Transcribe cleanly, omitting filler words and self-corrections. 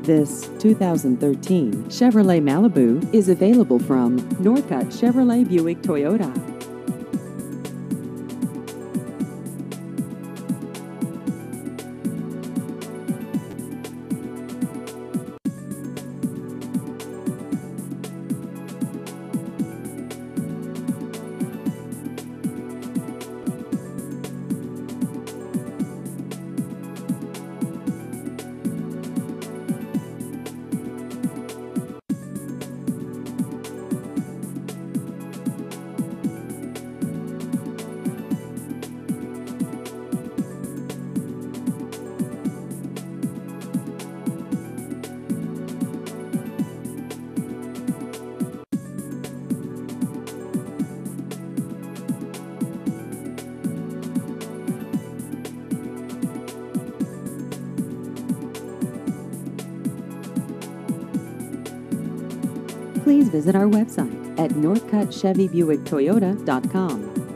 This 2013 Chevrolet Malibu is available from Northcutt Chevrolet Buick Toyota. Please visit our website at northcuttchevybuicktoyota.com.